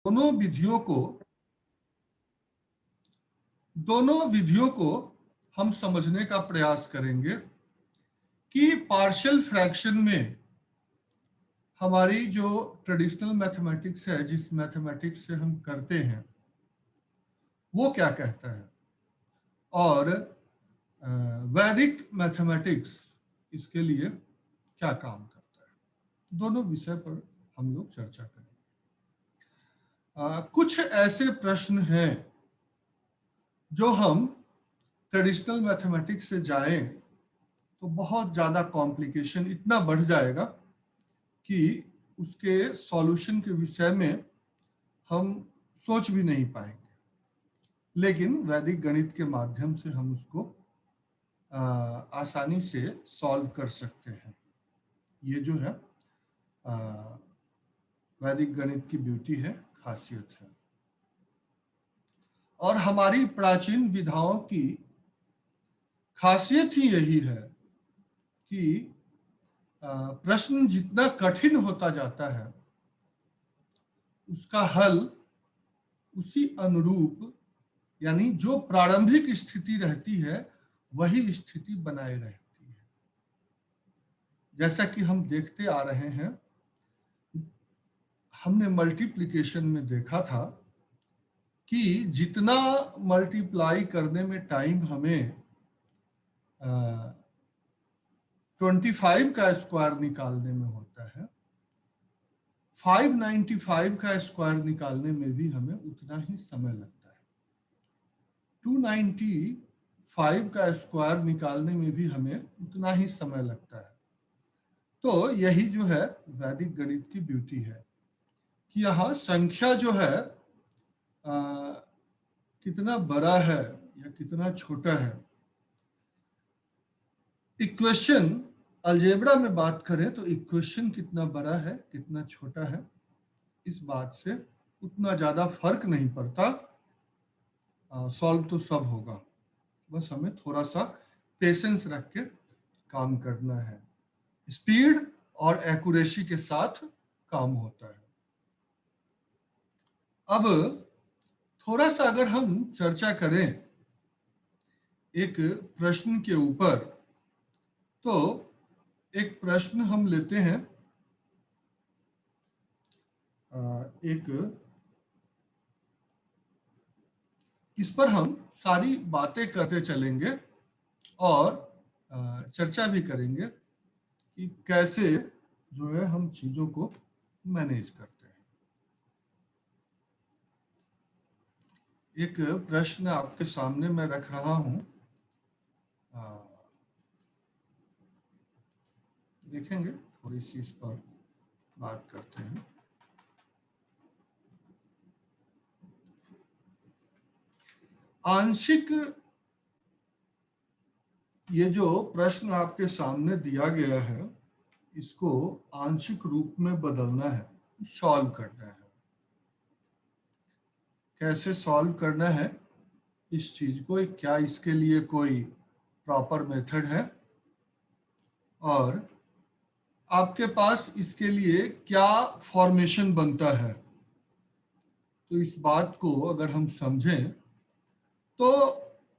दोनों विधियों को हम समझने का प्रयास करेंगे कि पार्शियल फ्रैक्शन में हमारी जो ट्रेडिशनल मैथमेटिक्स है, जिस मैथमेटिक्स से हम करते हैं, वो क्या कहता है और वैदिक मैथमेटिक्स इसके लिए क्या काम करता है। दोनों विषय पर हम लोग चर्चा करेंगे। कुछ ऐसे प्रश्न हैं जो हम ट्रेडिशनल मैथमेटिक्स से जाएं तो बहुत ज़्यादा कॉम्प्लिकेशन इतना बढ़ जाएगा कि उसके सॉल्यूशन के विषय में हम सोच भी नहीं पाएंगे, लेकिन वैदिक गणित के माध्यम से हम उसको आसानी से सॉल्व कर सकते हैं। ये जो है वैदिक गणित की ब्यूटी है, खासियत है। और हमारी प्राचीन विधाओं की खासियत ही यही है कि प्रश्न जितना कठिन होता जाता है उसका हल उसी अनुरूप, यानी जो प्रारंभिक स्थिति रहती है वही स्थिति बनाए रहती है। जैसा कि हम देखते आ रहे हैं, हमने मल्टीप्लिकेशन में देखा था कि जितना मल्टीप्लाई करने में टाइम हमें 25 का स्क्वायर निकालने में होता है, 595 का स्क्वायर निकालने में भी हमें उतना ही समय लगता है। 295 का स्क्वायर निकालने में भी हमें उतना ही समय लगता है। तो यही जो है वैदिक गणित की ब्यूटी है कि यहाँ संख्या जो है कितना बड़ा है या कितना छोटा है। इक्वेशन अलजेब्रा में बात करें तो इक्वेशन कितना बड़ा है कितना छोटा है, इस बात से उतना ज़्यादा फर्क नहीं पड़ता। सॉल्व तो सब होगा, बस हमें थोड़ा सा पेशेंस रख के काम करना है। स्पीड और एक्यूरेसी के साथ काम होता है। अब थोड़ा सा अगर हम चर्चा करें एक प्रश्न के ऊपर, तो एक प्रश्न हम लेते हैं, इस पर हम सारी बातें करते चलेंगे और चर्चा भी करेंगे कि कैसे जो है हम चीजों को मैनेज करते हैं। एक प्रश्न आपके सामने मैं रख रहा हूं, देखेंगे, थोड़ी सी इस पर बात करते हैं। आंशिक, ये जो प्रश्न आपके सामने दिया गया है इसको आंशिक रूप में बदलना है, सॉल्व करना है। कैसे सॉल्व करना है इस चीज को, क्या इसके लिए कोई प्रॉपर मेथड है और आपके पास इसके लिए क्या फॉर्मेशन बनता है। तो इस बात को अगर हम समझें तो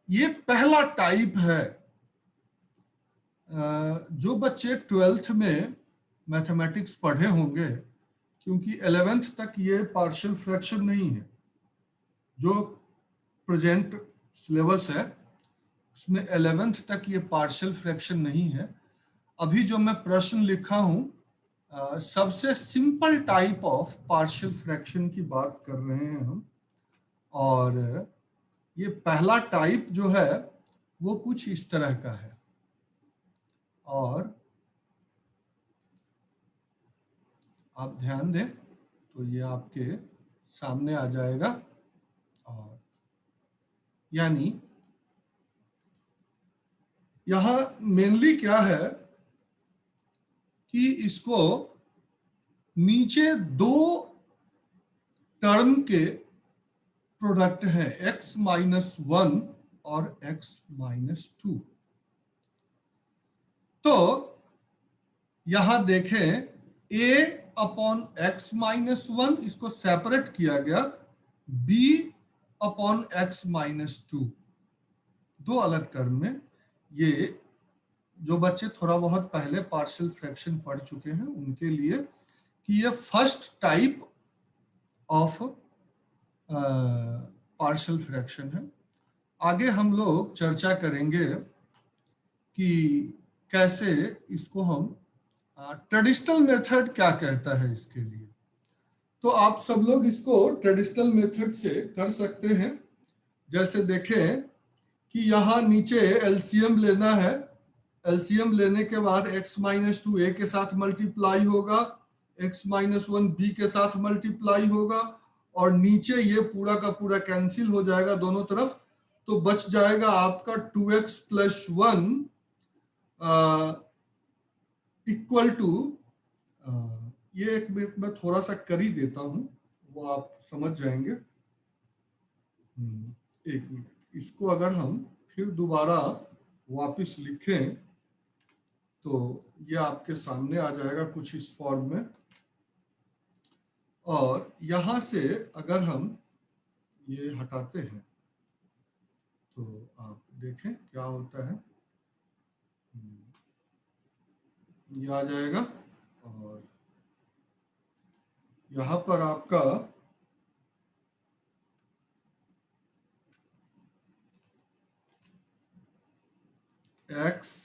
ये पहला टाइप है। जो बच्चे 12th में मैथमेटिक्स पढ़े होंगे, क्योंकि 11th तक ये पार्शियल फ्रैक्शन नहीं है, जो प्रेजेंट सिलेबस है उसमें 11th तक ये पार्शियल फ्रैक्शन नहीं है। अभी जो मैं प्रश्न लिखा हूं सबसे simple type of partial fraction की बात कर रहे हैं हम, और ये पहला टाइप जो है वो कुछ इस तरह का है और आप ध्यान दें तो ये आपके सामने आ जाएगा। और यानी यहां मेनली क्या है कि इसको नीचे दो टर्म के प्रोडक्ट है, x-1 और x-2। तो यहां देखें a अपॉन x माइनस 1, इसको सेपरेट किया गया b अपॉन x माइनस 2। दो अलग टर्म में। ये जो बच्चे थोड़ा बहुत पहले पार्शियल फ्रैक्शन पढ़ चुके हैं उनके लिए कि ये first type of partial fraction है। आगे हम लोग चर्चा करेंगे कि कैसे इसको हम ट्रेडिशनल मेथड क्या कहता है इसके लिए। तो आप सब लोग इसको ट्रेडिशनल मेथड से कर सकते हैं। जैसे देखें कि यहाँ नीचे एलसीएम लेना है। एलसीएम लेने के बाद x माइनस 2 ए के साथ मल्टीप्लाई होगा, x माइनस 1 बी के साथ मल्टीप्लाई होगा, और नीचे ये पूरा का पूरा कैंसिल हो जाएगा दोनों तरफ। तो बच जाएगा आपका 2x प्लस 1 इक्वल टू, ये एक मिनट में थोड़ा सा कर ही देता हूं, वो आप समझ जाएंगे। एक मिनट, इसको अगर हम फिर दोबारा वापस लिखें तो ये आपके सामने आ जाएगा कुछ इस फॉर्म में। और यहां से अगर हम ये हटाते हैं तो आप देखें क्या होता है। ये आ जाएगा और यहां पर आपका x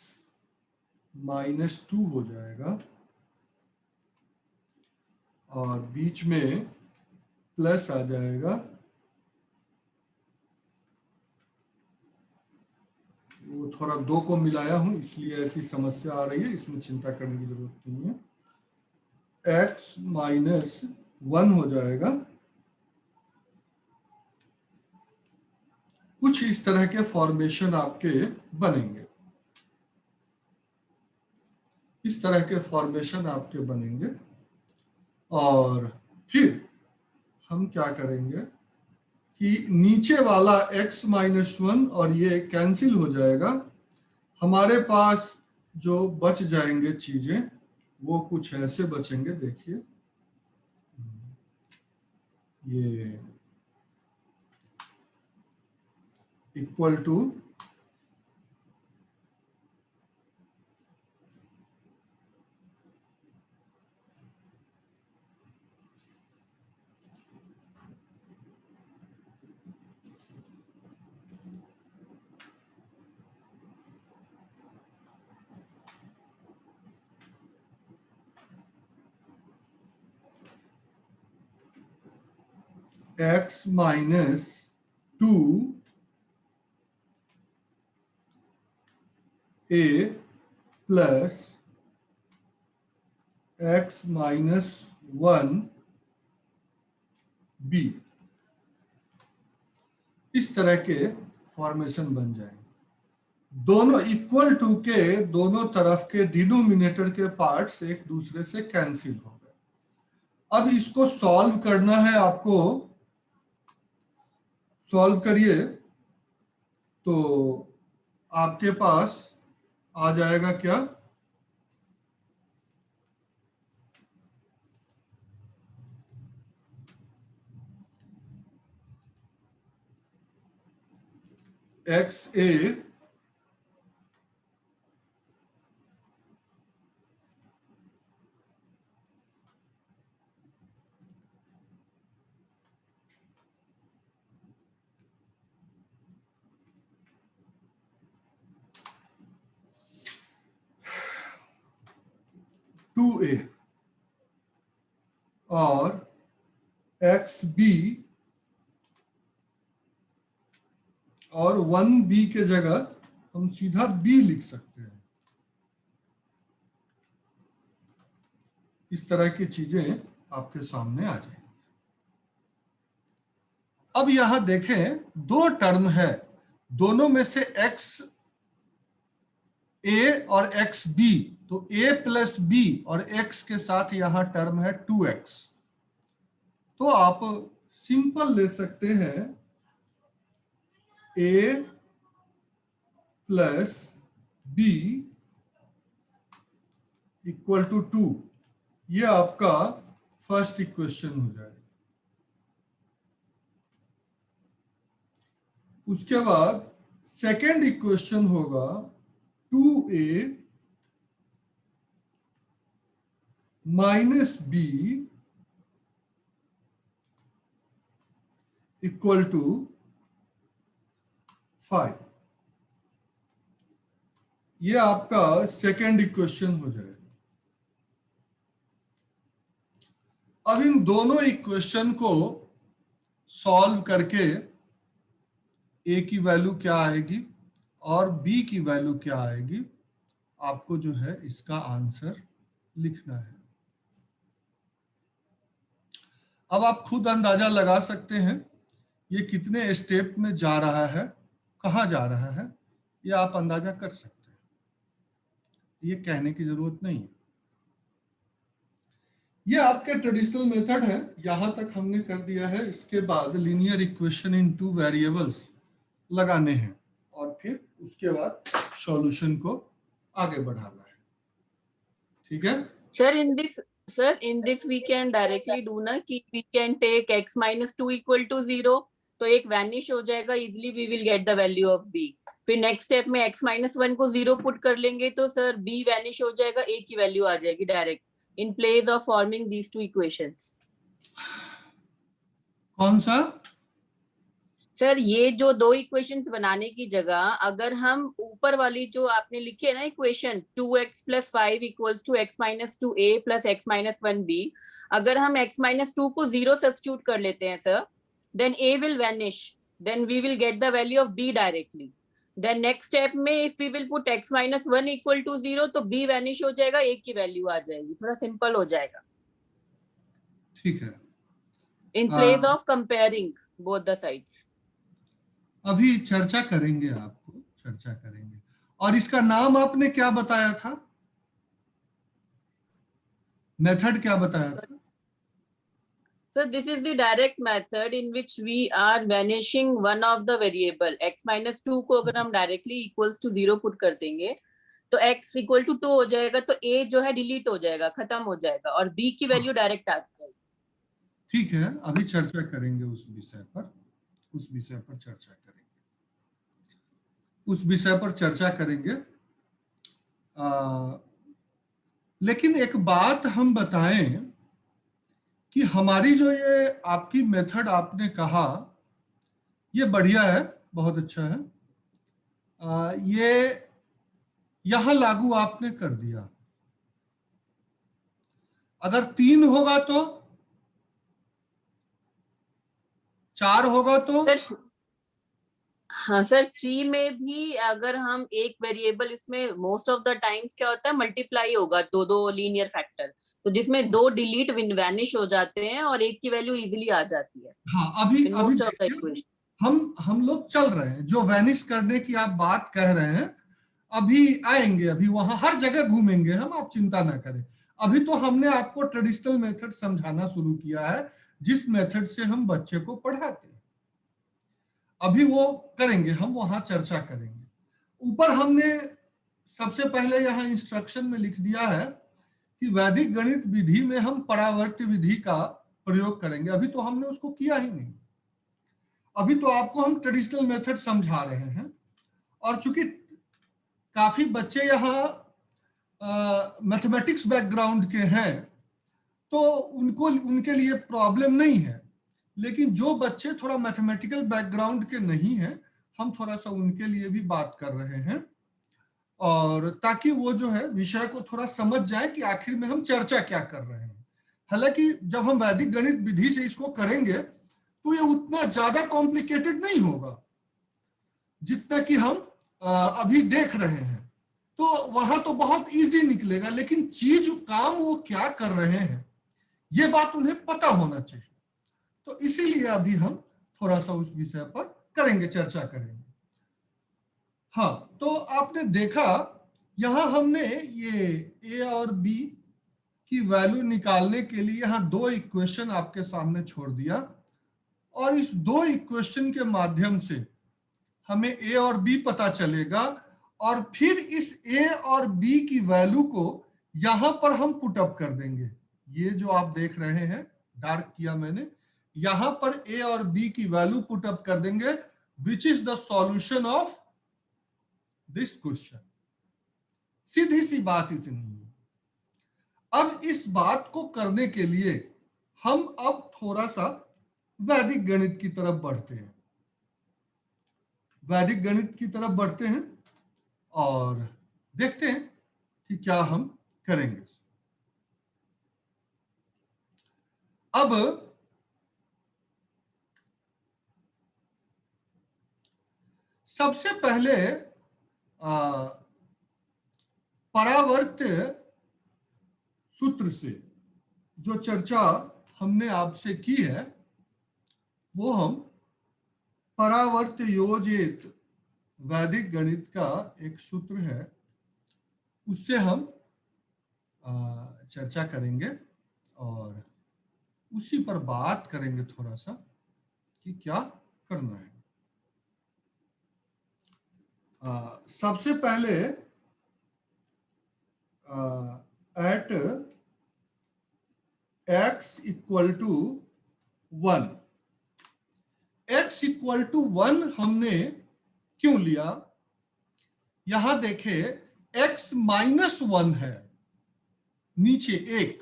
माइनस 2 हो जाएगा और बीच में प्लस आ जाएगा। वो थोड़ा दो को मिलाया हूं इसलिए ऐसी समस्या आ रही है, इसमें चिंता करने की जरूरत नहीं है। x माइनस 1 हो जाएगा। कुछ इस तरह के फॉर्मेशन आपके बनेंगे, इस तरह के फॉर्मेशन आपके बनेंगे। और फिर हम क्या करेंगे कि नीचे वाला x माइनस 1 और ये कैंसिल हो जाएगा। हमारे पास जो बच जाएंगे चीजें वो कुछ ऐसे बचेंगे। देखिए ये equal to x minus 2 a plus x minus 1 b, इस तरह के फॉर्मेशन बन जाएंगे। दोनों इक्वल टू के दोनों तरफ के डिनोमिनेटर के पार्ट्स एक दूसरे से कैंसिल हो गए। अब इसको सॉल्व करना है आपको। सॉल्व करिए तो आपके पास आ जाएगा क्या, एक्स ए टू ए और एक्स बी और 1b के जगह हम सीधा b लिख सकते हैं। इस तरह की चीजें आपके सामने आ जाएंगी। अब यहां देखें दो टर्म है, दोनों में से x a और x b, तो a प्लस b और x के साथ यहां टर्म है 2x। तो आप सिंपल ले सकते हैं a प्लस b इक्वल टू 2। ये आपका फर्स्ट इक्वेशन हो जाएगा। उसके बाद सेकेंड इक्वेशन होगा 2a minus b equal to 5। ये आपका सेकेंड इक्वेशन हो जाएगा। अब इन दोनों इक्वेशन को सॉल्व करके a की वैल्यू क्या आएगी और b की वैल्यू क्या आएगी, आपको जो है इसका आंसर लिखना है। अब आप खुद अंदाजा लगा सकते हैं ये कितने स्टेप में जा रहा है, कहाँ जा रहा है, ये आप अंदाजा कर सकते हैं, ये कहने की जरूरत नहीं है। ये आपके ट्रेडिशनल मेथड है, यहां तक हमने कर दिया है। इसके बाद linear equation in two variables लगाने हैं और फिर उसके बाद सॉल्यूशन को आगे बढ़ाना है। ठीक है sir in this we can directly do ना कि we can take x minus 2 equal to 0, तो एक वैनिश हो जाएगा, easily we will get the value of b। फिर नेक्स्ट स्टेप में x minus 1 को 0 पुट कर लेंगे तो सर b वैनिश हो जाएगा, a की वैल्यू आ जाएगी direct in place of forming these two equations. कौन सा सर ये जो दो इक्वेशंस बनाने की जगह अगर हम ऊपर वाली जो आपने लिखी है ना equation 2x + 5 equals to x minus 2a + x minus 1b, अगर हम x minus 2 को 0 सब्स्टिट्यूट कर लेते हैं sir, then a will vanish, then we will get the value of b directly. Then next step में if we will put x minus 1 equal to 0 तो b vanish हो जाएगा, a की value आ जाएगी, थोड़ा सिंपल हो जाएगा। ठीक है, in place of comparing both the sides. अभी चर्चा करेंगे, आपको चर्चा करेंगे। और इसका नाम आपने क्या बताया था, मेथड क्या बताया था? So this is the direct method in which we are vanishing one of the variable x minus 2 को अगर हम directly equals to 0 put कर देंगे तो x equal to 2 हो जाएगा, तो a जो है डिलीट हो जाएगा, खत्म हो जाएगा और b की वैल्यू डायरेक्ट आ जाएगी। ठीक है, अभी चर्चा करेंगे उस विषय पर, उस विषय पर चर्चा करेंगे, उस विषय पर चर्चा करेंगे। लेकिन एक बात हम बताएं कि हमारी जो ये आपकी मेथड आपने कहा ये बढ़िया है, बहुत अच्छा है। ये यहां लागू आपने कर दिया, अगर 3 होगा तो, 4 होगा तो, हाँ सर 3 में भी अगर हम एक वेरिएबल, इसमें मोस्ट ऑफ द टाइम्स क्या होता है मल्टीप्लाई होगा दो दो लीनियर फैक्टर, तो जिसमें दो डिलीट वैनिश हो जाते हैं और एक की वैल्यू इजीली आ जाती है। हाँ अभी हम लोग चल रहे हैं, जो वैनिश करने की आप बात कह रहे हैं अभी आएंगे, अभी वहां हर जगह घूमेंगे हम, आप चिंता ना करें। अभी तो हमने आपको ट्रेडिशनल मेथड समझाना शुरू किया है, जिस मेथड से हम बच्चे को पढ़ाते हैं। अभी वो करेंगे, हम वहां चर्चा करेंगे। ऊपर हमने सबसे पहले यहाँ इंस्ट्रक्शन में लिख दिया है कि वैदिक गणित विधि में हम परावर्ती विधि का प्रयोग करेंगे, अभी तो हमने उसको किया ही नहीं। अभी तो आपको हम ट्रेडिशनल मेथड समझा रहे हैं, और चूंकि काफी बच्चे यहाँ मैथमेटिक्स बैकग्राउंड के हैं तो उनके लिए प्रॉब्लम नहीं है, लेकिन जो बच्चे थोड़ा मैथमेटिकल बैकग्राउंड के नहीं हैं, हम थोड़ा सा उनके लिए भी बात कर रहे हैं, और ताकि वो जो है विषय को थोड़ा समझ जाए कि आखिर में हम चर्चा क्या कर रहे हैं। हालांकि जब हम वैदिक गणित विधि से इसको करेंगे तो ये उतना ज्यादा कॉम्प्लिकेटेड नहीं होगा जितना कि हम अभी देख रहे हैं, तो वहां तो बहुत इजी निकलेगा, लेकिन चीज काम वो क्या कर रहे हैं ये बात उन्हें पता होना चाहिए। तो इसीलिए अभी हम थोड़ा सा उस विषय पर करेंगे, चर्चा करेंगे। हाँ, तो आपने देखा यहां हमने ये a और b की वैल्यू निकालने के लिए यहां दो इक्वेशन आपके सामने छोड़ दिया, और इस दो इक्वेशन के माध्यम से हमें a और b पता चलेगा, और फिर इस a और b की वैल्यू को यहां पर हम पुट अप कर देंगे। ये जो आप देख रहे हैं डार्क किया मैंने, यहां पर ए और बी की वैल्यू पुट अप कर देंगे, which is the solution of this question. सीधी सी बात इतनी है। अब इस बात को करने के लिए हम अब थोड़ा सा वैदिक गणित की तरफ बढ़ते हैं, वैदिक गणित की तरफ बढ़ते हैं और देखते हैं कि क्या हम करेंगे। अब सबसे पहले परावर्त्य सूत्र से जो चर्चा हमने आपसे की है, वो हम परावर्त योजित वैदिक गणित का एक सूत्र है, उससे हम चर्चा करेंगे और उसी पर बात करेंगे थोड़ा सा कि क्या करना है। सबसे पहले at x equal to 1, x equal to 1 हमने क्यों लिया? यहां देखे x माइनस 1 है नीचे एक,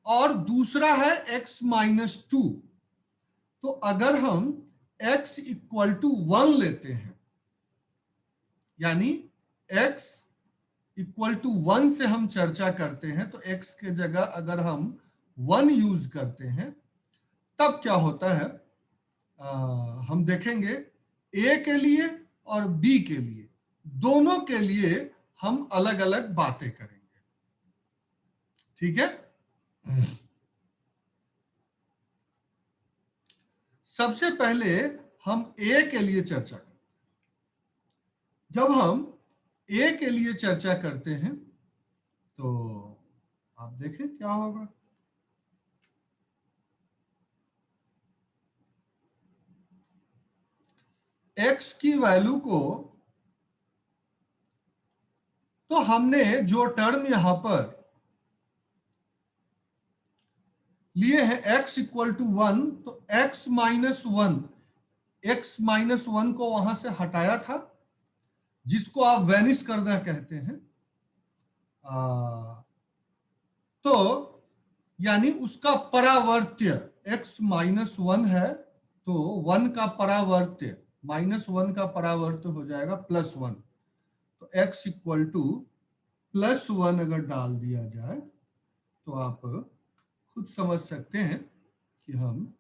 और दूसरा है x माइनस 2। तो अगर हम x इक्वल टू 1 लेते हैं, यानी x इक्वल टू 1 से हम चर्चा करते हैं, तो x के जगह अगर हम 1 यूज करते हैं तब क्या होता है, हम देखेंगे a के लिए और b के लिए, दोनों के लिए हम अलग अलग बातें करेंगे। ठीक है, सबसे पहले हम a के लिए चर्चा करते हैं। जब हम a के लिए चर्चा करते हैं तो आप देखें क्या होगा। x की वैल्यू को, तो हमने जो टर्म यहां पर लिए हैं x इक्वल टू 1, तो x माइनस 1, x माइनस 1 को वहां से हटाया था, जिसको आप वैनिश करना कहते हैं। तो यानी उसका परावर्त्य x माइनस 1 है, तो 1 का परावर्त्य माइनस 1 का परावर्त्य हो जाएगा प्लस 1। तो x इक्वल टू प्लस 1 अगर डाल दिया जाए तो आप खुद समझ सकते हैं कि हम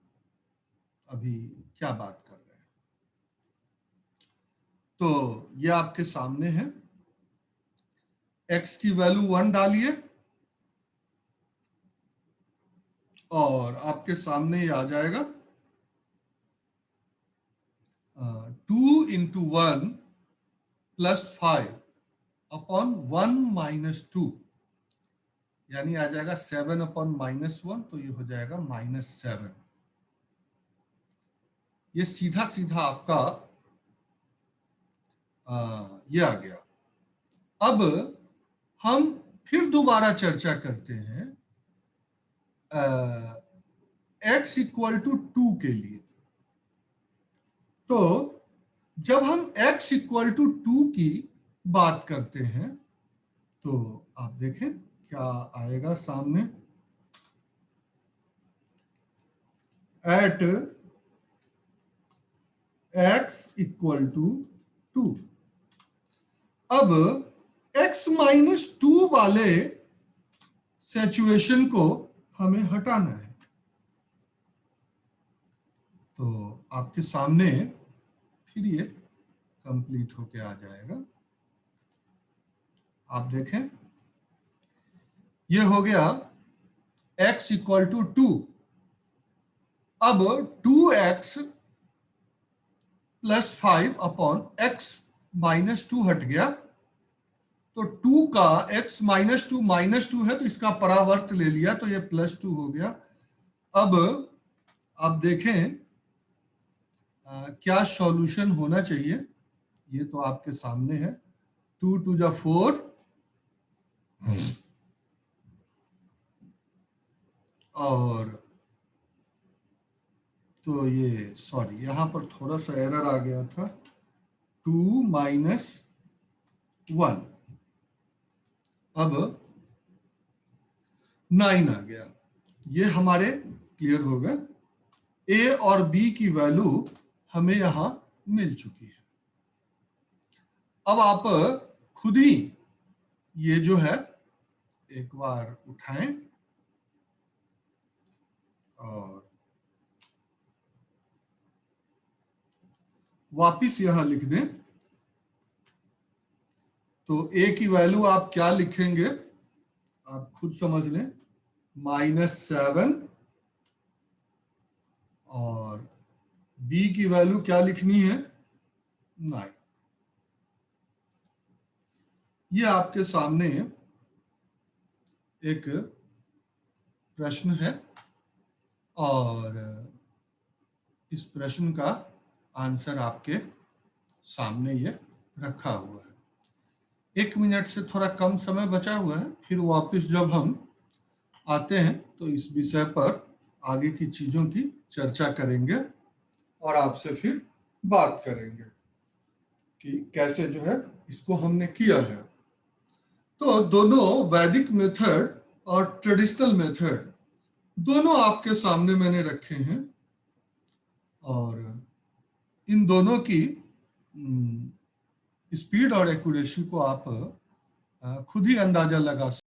अभी क्या बात कर रहे हैं। तो ये आपके सामने है, x की वैल्यू 1 डालिए और आपके सामने ये आ जाएगा 2 इंटू 1 प्लस 5 अपॉन 1 माइनस 2, यानी आ जाएगा 7 अपॉन माइनस 1, तो ये हो जाएगा -7। ये सीधा सीधा आपका ये आ गया। अब हम फिर दोबारा चर्चा करते हैं x इक्वल टू 2 के लिए। तो जब हम x इक्वल टू 2 की बात करते हैं तो आप देखें क्या आएगा सामने, एट x इक्वल टू 2। अब x माइनस 2 वाले सिचुएशन को हमें हटाना है, तो आपके सामने फिर ये कंप्लीट होके आ जाएगा। आप देखें ये हो गया x इक्वल टू 2। अब 2x plus 5 upon x minus 2 हट गया, तो 2 का x माइनस 2 है, तो इसका परावर्त ले लिया, तो ये प्लस 2 हो गया। अब आप देखें क्या सॉल्यूशन होना चाहिए, ये तो आपके सामने है। 2 टू द 4, और तो ये सॉरी यहाँ पर थोड़ा सा एरर आ गया था, 2 माइनस 1, अब 9 आ गया। ये हमारे क्लियर हो गए। ए और बी की वैल्यू हमें यहां मिल चुकी है। अब आप खुद ही ये जो है एक बार उठाएं और वापिस यहां लिख दें। तो ए की वैल्यू आप क्या लिखेंगे आप खुद समझ लें, -7, और बी की वैल्यू क्या लिखनी है, 9। ये आपके सामने एक प्रश्न है और इस प्रश्न का आंसर आपके सामने ये रखा हुआ है। 1 मिनट से थोड़ा कम समय बचा हुआ है, फिर वापस जब हम आते हैं तो इस विषय पर आगे की चीजों की चर्चा करेंगे और आपसे फिर बात करेंगे कि कैसे जो है इसको हमने किया है। तो दोनों वैदिक मेथड और ट्रेडिशनल मेथड दोनों आपके सामने मैंने रखे हैं और इन दोनों की स्पीड और एक्यूरेसी को आप खुद ही अंदाजा लगा सकते हैं।